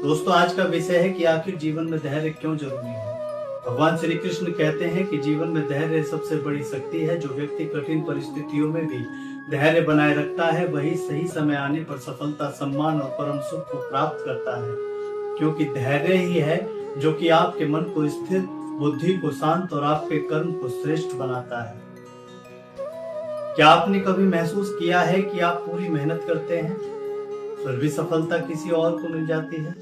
दोस्तों, आज का विषय है कि आखिर जीवन में धैर्य क्यों जरूरी है। भगवान श्री कृष्ण कहते हैं कि जीवन में धैर्य सबसे बड़ी शक्ति है। जो व्यक्ति कठिन परिस्थितियों में भी धैर्य बनाए रखता है, वही सही समय आने पर सफलता, सम्मान और परम सुख को प्राप्त करता है। क्योंकि धैर्य ही है जो कि आपके मन को स्थिर, बुद्धि को शांत और आपके कर्म को श्रेष्ठ बनाता है। क्या आपने कभी महसूस किया है कि आप पूरी मेहनत करते हैं, फिर भी सफलता किसी और को मिल जाती है?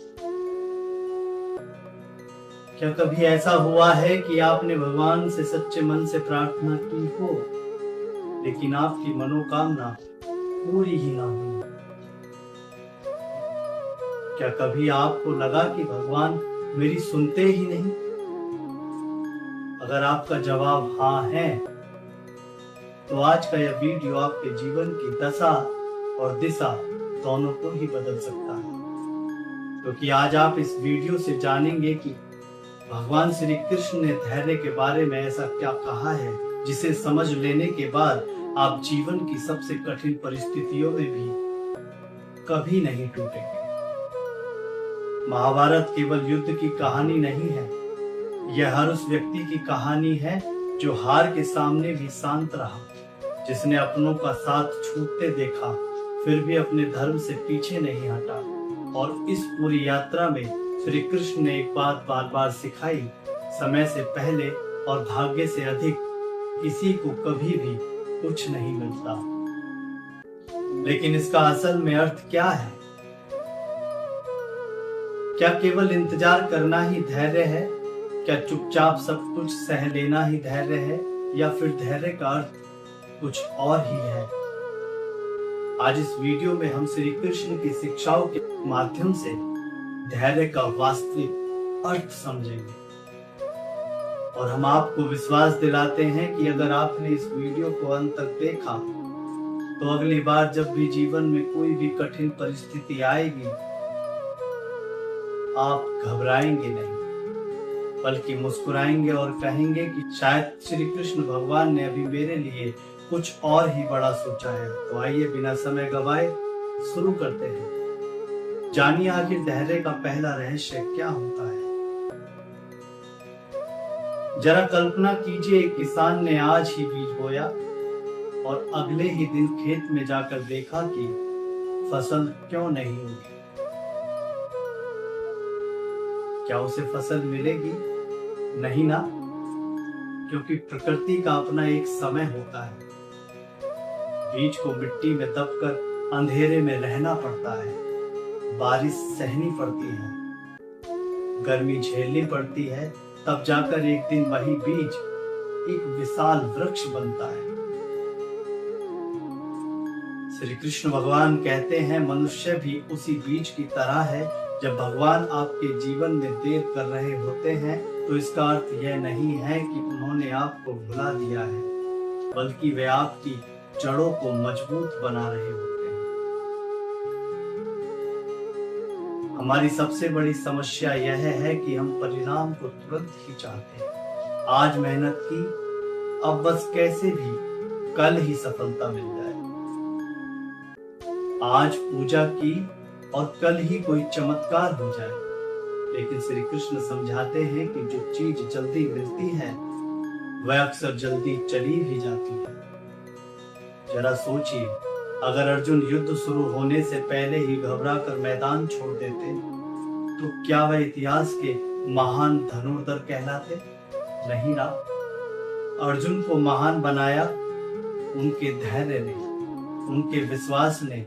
क्या कभी ऐसा हुआ है कि आपने भगवान से सच्चे मन से प्रार्थना की हो, लेकिन आपकी मनोकामना पूरी ही ना हुई? क्या कभी आपको लगा कि भगवान मेरी सुनते ही नहीं? अगर आपका जवाब हाँ है, तो आज का यह वीडियो आपके जीवन की दशा और दिशा दोनों को ही बदल सकता है। क्योंकि आज आप इस वीडियो से जानेंगे कि भगवान श्री कृष्ण ने धैर्य के बारे में ऐसा क्या कहा है, जिसे समझ लेने के बाद आप जीवन की सबसे कठिन परिस्थितियों में भी कभी नहीं टूटेंगे। महाभारत केवल युद्ध की कहानी नहीं है, यह हर उस व्यक्ति की कहानी है जो हार के सामने भी शांत रहा, जिसने अपनों का साथ छूटते देखा फिर भी अपने धर्म से पीछे नहीं हटा। और इस पूरी यात्रा में श्री कृष्ण ने एक बात बार बार सिखाई: समय से पहले और भाग्य से अधिक किसी को कभी भी कुछ नहीं मिलता। लेकिन इसका असल में अर्थ क्या है? क्या केवल इंतजार करना ही धैर्य है? क्या चुपचाप सब कुछ सह लेना ही धैर्य है? या फिर धैर्य का अर्थ कुछ और ही है? आज इस वीडियो में हम श्री कृष्ण की शिक्षाओं के माध्यम से धैर्य का वास्तविक अर्थ समझेंगे। और हम आपको विश्वास दिलाते हैं कि अगर आपने इस वीडियो को अंत तक देखा, तो अगली बार जब भी जीवन में कोई भी कठिन परिस्थिति आएगी, आप घबराएंगे नहीं, बल्कि मुस्कुराएंगे और कहेंगे कि शायद श्री कृष्ण भगवान ने अभी मेरे लिए कुछ और ही बड़ा सोचा है। तो आइए बिना समय गवाए शुरू करते हैं। जानिए आखिर धैर्य का पहला रहस्य क्या होता है। जरा कल्पना कीजिए, एक किसान ने आज ही बीज बोया और अगले ही दिन खेत में जाकर देखा कि फसल क्यों नहीं उगी। क्या उसे फसल मिलेगी? नहीं ना, क्योंकि प्रकृति का अपना एक समय होता है। बीज को मिट्टी में दबकर अंधेरे में रहना पड़ता है, बारिश सहनी पड़ती है, गर्मी झेलनी पड़ती है, तब जाकर एक दिन वही बीज एक विशाल वृक्ष बनता है। श्री कृष्ण भगवान कहते हैं, मनुष्य भी उसी बीज की तरह है। जब भगवान आपके जीवन में देर कर रहे होते हैं, तो इसका अर्थ यह नहीं है कि उन्होंने आपको भुला दिया है, बल्कि वे आपकी जड़ों को मजबूत बना रहे होते हैं। हमारी सबसे बड़ी समस्या यह है कि हम परिणाम को तुरंत ही चाहते हैं। आज मेहनत की, अब बस कैसे भी कल ही सफलता मिल जाए। आज पूजा की और कल ही कोई चमत्कार हो जाए। लेकिन श्री कृष्ण समझाते हैं कि जो चीज जल्दी मिलती है, वह अक्सर जल्दी चली भी जाती है। जरा सोचिए, अगर अर्जुन युद्ध शुरू होने से पहले ही घबरा कर मैदान छोड़ देते, तो क्या वह इतिहास के महान धनुर्धर कहलाते? नहीं ना। अर्जुन को महान बनाया उनके धैर्य ने, उनके विश्वास ने,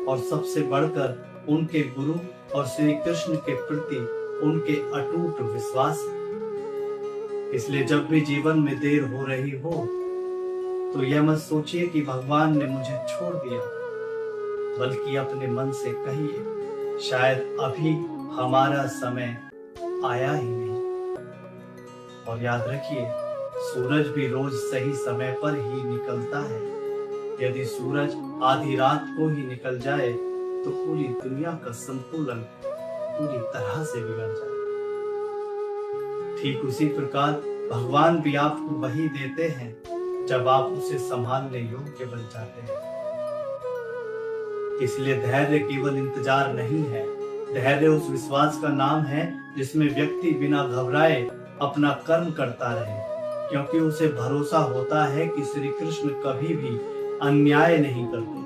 और सबसे बढ़कर उनके गुरु और श्री कृष्ण के प्रति उनके अटूट विश्वास। इसलिए जब भी जीवन में देर हो रही हो, तो यह मत सोचिए कि भगवान ने मुझे छोड़ दिया, बल्कि अपने मन से कहिए, शायद अभी हमारा समय आया ही नहीं। और याद रखिए, सूरज भी रोज सही समय पर ही निकलता है। यदि सूरज आधी रात को ही निकल जाए, तो पूरी दुनिया का संतुलन पूरी तरह से बिगड़ जाए। ठीक उसी प्रकार भगवान भी आपको वही देते हैं जब आप उसे संभालने योग्य बन जाते हैं। इसलिए धैर्य केवल इंतजार नहीं है, धैर्य उस विश्वास का नाम है जिसमें व्यक्ति बिना घबराए अपना कर्म करता रहे, क्योंकि उसे भरोसा होता है कि श्री कृष्ण कभी भी अन्याय नहीं करते।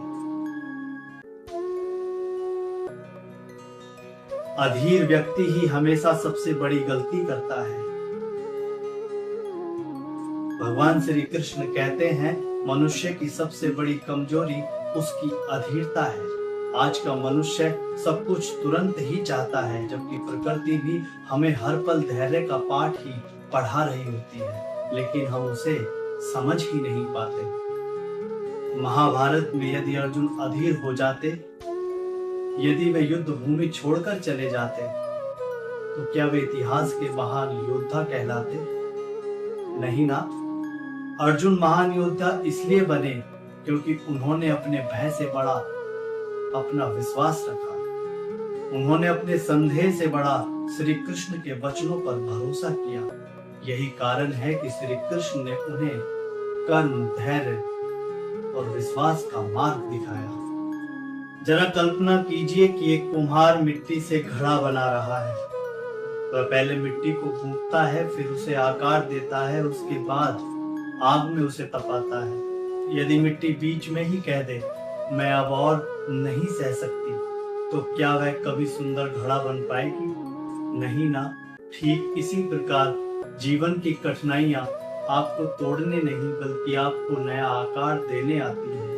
अधीर व्यक्ति ही हमेशा सबसे बड़ी गलती करता है। भगवान श्री कृष्ण कहते हैं, मनुष्य की सबसे बड़ी कमजोरी उसकी अधीरता है। आज का मनुष्य सब कुछ तुरंत ही चाहता है, जबकि प्रकृति भी हमें हर पल धैर्य का पाठ ही पढ़ा रही होती है, लेकिन हम उसे समझ ही नहीं पाते। महाभारत में यदि अर्जुन अधीर हो जाते, यदि वे युद्ध भूमि छोड़कर चले जाते, तो क्या वे इतिहास के महान योद्धा कहलाते? नहीं ना। अर्जुन महान योद्धा इसलिए बने क्योंकि उन्होंने अपने भय से बड़ा अपना विश्वास रखा। उन्होंने अपने संदेह से बड़ा श्री कृष्ण के वचनों पर भरोसा किया। यही कारण है कि श्री कृष्ण ने उन्हें कर्म, धैर्य और विश्वास का मार्ग दिखाया। जरा कल्पना कीजिए कि एक कुम्हार मिट्टी से घड़ा बना रहा है। वह पहले मिट्टी को गूंथता है, फिर उसे आकार देता है, उसके बाद आग में उसे तपाता है। यदि मिट्टी बीच में ही कह दे मैं अब और नहीं सह सकती, तो क्या वह कभी सुंदर घड़ा बन पाएगी? नहीं ना। ठीक इसी प्रकार जीवन की कठिनाइयां आपको तोड़ने नहीं बल्कि आपको नया आकार देने आती है।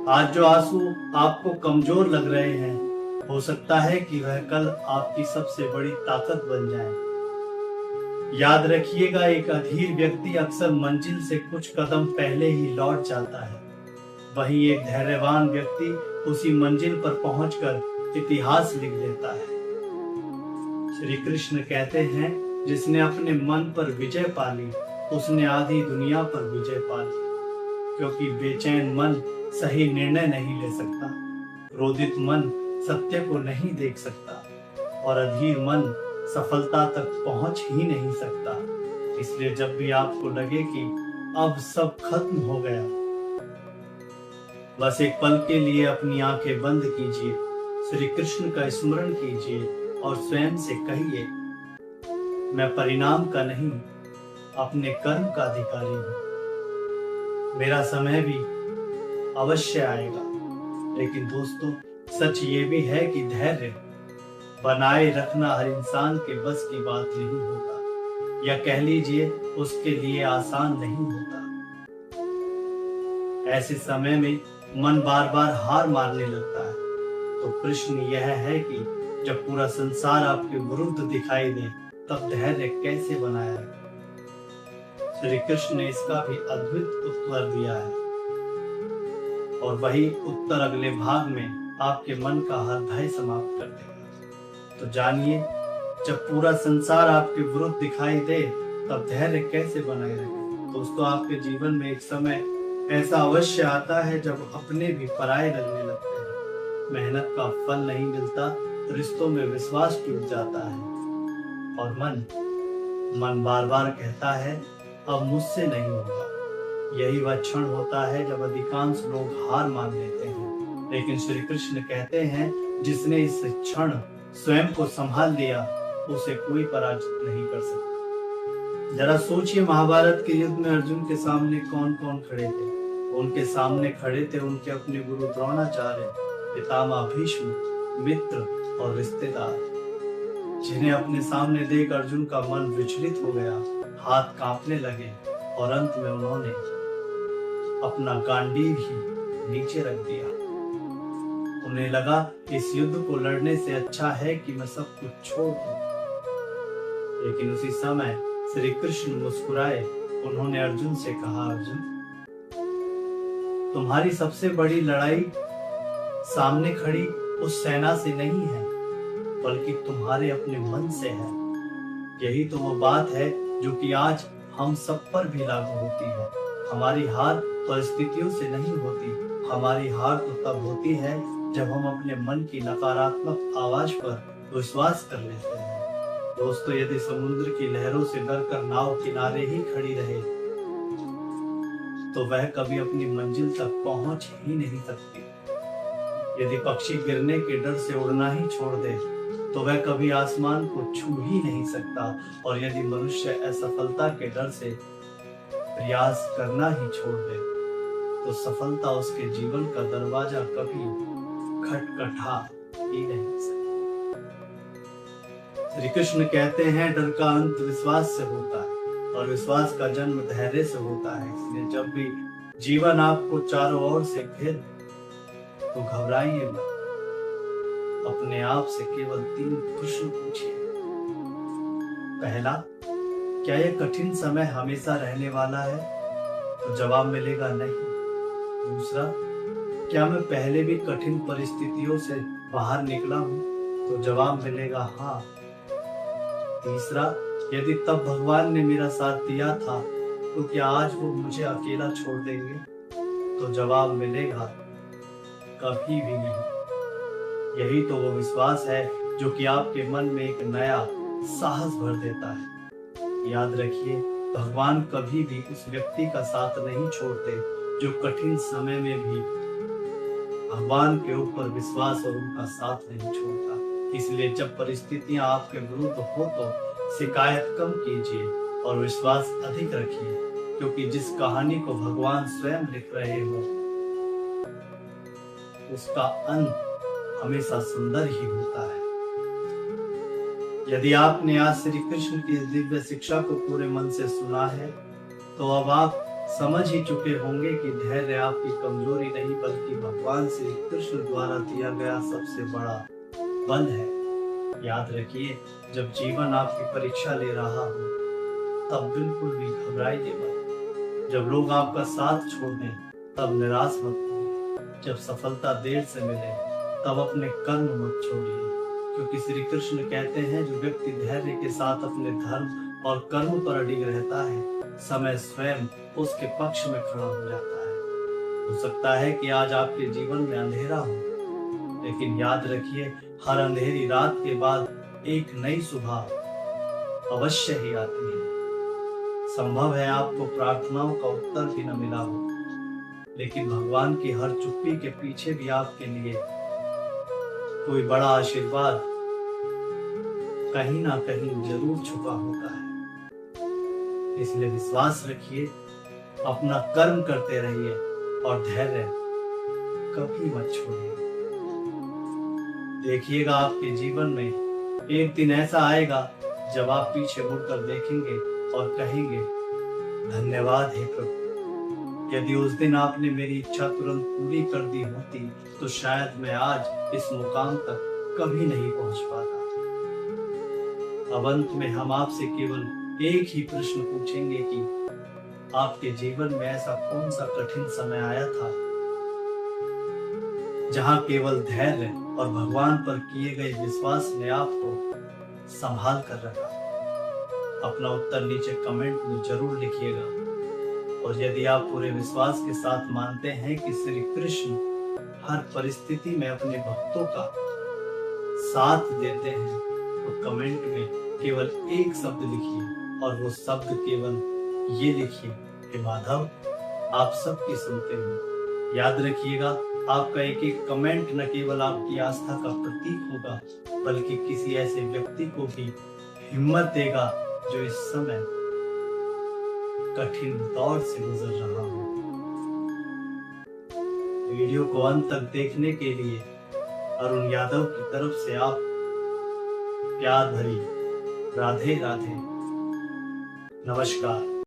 आज जो आंसू आपको कमजोर लग रहे हैं, हो सकता है कि वह कल आपकी सबसे बड़ी ताकत बन जाए। याद रखिएगा, एक अधीर व्यक्ति अक्सर मंजिल से कुछ कदम पहले ही लौट जाता है, वहीं एक धैर्यवान व्यक्ति उसी मंजिल पर पहुंचकर इतिहास लिख देता है। श्री कृष्ण कहते हैं, जिसने अपने मन पर विजय पा ली, उसने आधी दुनिया पर विजय पा ली। क्योंकि बेचैन मन सही निर्णय नहीं ले सकता, क्रोधित मन सत्य को नहीं देख सकता और अधीर मन सफलता तक पहुंच ही नहीं सकता। इसलिए जब भी आपको लगे कि अब सब खत्म हो गया, बस एक पल के लिए अपनी आंखें बंद कीजिए, श्री कृष्ण का स्मरण कीजिए और स्वयं से कहिए, मैं परिणाम का नहीं, अपने कर्म का अधिकारी हूं। मेरा समय भी अवश्य आएगा। लेकिन दोस्तों, सच ये भी है कि धैर्य बनाए रखना हर इंसान के बस की बात नहीं होता, या कह लीजिए उसके लिए आसान नहीं होता। ऐसे समय में मन बार बार हार मारने लगता है। तो प्रश्न यह है कि जब पूरा संसार आपके विरुद्ध दिखाई दे, तब धैर्य कैसे बनाया रखें? श्री कृष्ण ने इसका भी अद्भुत उत्तर दिया है, और वही उत्तर अगले भाग में आपके मन का हर भय समाप्त कर देगा। तो जानिए, जब पूरा संसार आपके विरुद्ध दिखाई दे, तब धैर्य कैसे बनाए रखें? दोस्तों, आपके जीवन में एक समय ऐसा अवश्य आता है जब अपने भी पराये लगने लगते हैं। मेहनत का फल नहीं मिलता, रिश्तों में विश्वास टूट जाता है और मन बार बार कहता है अब मुझसे नहीं होगा। यही वह क्षण होता है जब अधिकांश लोग हार मान लेते हैं। लेकिन श्री कृष्ण कहते हैं, जिसने इस क्षण स्वयं को संभाल लिया, उसे कोई पराजित नहीं कर सकता। जरा सोचिए, महाभारत के युद्ध में अर्जुन के सामने कौन कौन खड़े थे? उनके सामने खड़े थे उनके अपने गुरु द्रोणाचार्य, पितामह भीष्म, मित्र और रिश्तेदार, जिन्हें अपने सामने देख अर्जुन का मन विचलित हो गया, हाथ कांपने लगे और अंत में उन्होंने अपना गांडीव ही नीचे रख दिया। उन्हें लगा इस युद्ध को लड़ने से अच्छा है कि मैं सब कुछ छोड़ दूं। लेकिन उसी समय श्री कृष्ण मुस्कुराए। उन्होंने अर्जुन से कहा, अर्जुन, तुम्हारी सबसे बड़ी लड़ाई सामने खड़ी उस सेना से नहीं है, बल्कि तुम्हारे अपने मन से है। यही तो वो बात है जो कि आज हम सब पर भी लागू होती है। हमारी हार परिस्थितियों से नहीं होती, हमारी हार तो तब होती है जब हम अपने मन की नकारात्मक आवाज पर विश्वास कर लेते हैं। दोस्तों, यदि समुद्र की लहरों से डरकर नाव किनारे ही खड़ी रहे, तो वह कभी अपनी मंजिल तक पहुंच ही नहीं सकती। यदि पक्षी गिरने के डर से उड़ना ही छोड़ दे तो वह कभी आसमान को छू ही नहीं सकता, और यदि मनुष्य असफलता के डर से प्रयास करना ही छोड़ दे तो सफलता उसके जीवन का दरवाजा कभी खटखटा ही नहीं सकती। श्री कृष्ण कहते हैं, डर का अंत विश्वास से होता है और विश्वास का जन्म धैर्य से होता है। इसलिए जब भी जीवन आपको चारों ओर से घेरे तो घबराइए मत। अपने आप से केवल 3 प्रश्न पूछिए। पहला, क्या यह कठिन समय हमेशा रहने वाला है? तो जवाब मिलेगा नहीं। दूसरा, क्या मैं पहले भी कठिन परिस्थितियों से बाहर निकला हूं? तो जवाब मिलेगा हाँ। तीसरा, यदि तब भगवान ने मेरा साथ दिया था तो क्या आज वो मुझे अकेला छोड़ देंगे? तो जवाब मिलेगा कभी भी नहीं। यही तो वो विश्वास है जो कि आपके मन में एक नया साहस भर देता है। याद रखिए, भगवान कभी भी उस व्यक्ति का साथ नहीं छोड़ते जो कठिन समय में भी भगवान के ऊपर विश्वास और उनका साथ नहीं छोड़ता। इसलिए जब परिस्थितियां आपके विरुद्ध हो तो शिकायत कम कीजिए और विश्वास अधिक रखिए, क्योंकि जिस कहानी को भगवान स्वयं लिख रहे हो उसका अंत हमेशा सुंदर ही होता है। यदि आपने आज श्री कृष्ण की इस दिव्य शिक्षा को पूरे मन से सुना है तो अब आप समझ ही चुके होंगे कि धैर्य आपकी कमजोरी नहीं बल्कि भगवान श्री कृष्ण द्वारा दिया गया सबसे बड़ा बल है। याद रखिए, जब जीवन आपकी परीक्षा ले रहा हो तब बिल्कुल भी घबराइए मत। जब लोग आपका साथ छोड़ दें तब निराश मत होइए। जब सफलता देर से मिले तब अपने कर्म मत छोड़िए, क्योंकि श्री कृष्ण कहते हैं, जो व्यक्ति धैर्य के साथ अपने धर्म और कर्म पर अडिग रहता है, समय स्वयं उसके पक्ष में खड़ा हो जाता है। हो सकता है कि आज आपके जीवन में अंधेरा हो, लेकिन याद रखिए, हर अंधेरी रात के बाद एक नई सुबह अवश्य ही आती है। संभव है आपको प्रार्थनाओं का उत्तर भी न मिला हो, लेकिन भगवान की हर चुप्पी के पीछे भी आपके लिए कोई बड़ा आशीर्वाद कहीं ना कहीं जरूर छुपा होता है। इसलिए विश्वास रखिए, अपना कर्म करते रहिए और धैर्य कभी मत छोड़िए। देखिएगा, आपके जीवन में एक दिन ऐसा आएगा जब आप पीछे मुड़कर देखेंगे और कहेंगे, धन्यवाद हे प्रभु। यदि उस दिन आपने मेरी इच्छा तुरंत पूरी कर दी होती तो शायद मैं आज इस मुकाम तक कभी नहीं पहुंच पाता। अब अंत में हम आपसे केवल एक ही प्रश्न पूछेंगे कि आपके जीवन में ऐसा कौन सा कठिन समय आया था जहां केवल धैर्य और भगवान पर किए गए विश्वास ने आपको संभाल कर रखा? अपना उत्तर नीचे कमेंट में जरूर लिखिएगा। और यदि आप पूरे विश्वास के साथ मानते हैं कि श्री कृष्ण हर परिस्थिति में अपने भक्तों का साथ देते हैं तो कमेंट में केवल एक शब्द लिखिए, और वो शब्द केवल ये लिखिए, हे माधव, आप सबकी सुनते हो। याद रखिएगा, आपका एक एक कमेंट न केवल आपकी आस्था का प्रतीक होगा बल्कि किसी ऐसे व्यक्ति को भी हिम्मत देगा जो इस समय कठिन दौर से गुजर रहा हो। वीडियो को अंत तक देखने के लिए अरुण यादव की तरफ से आप प्यार भरी राधे राधे, नमस्कार।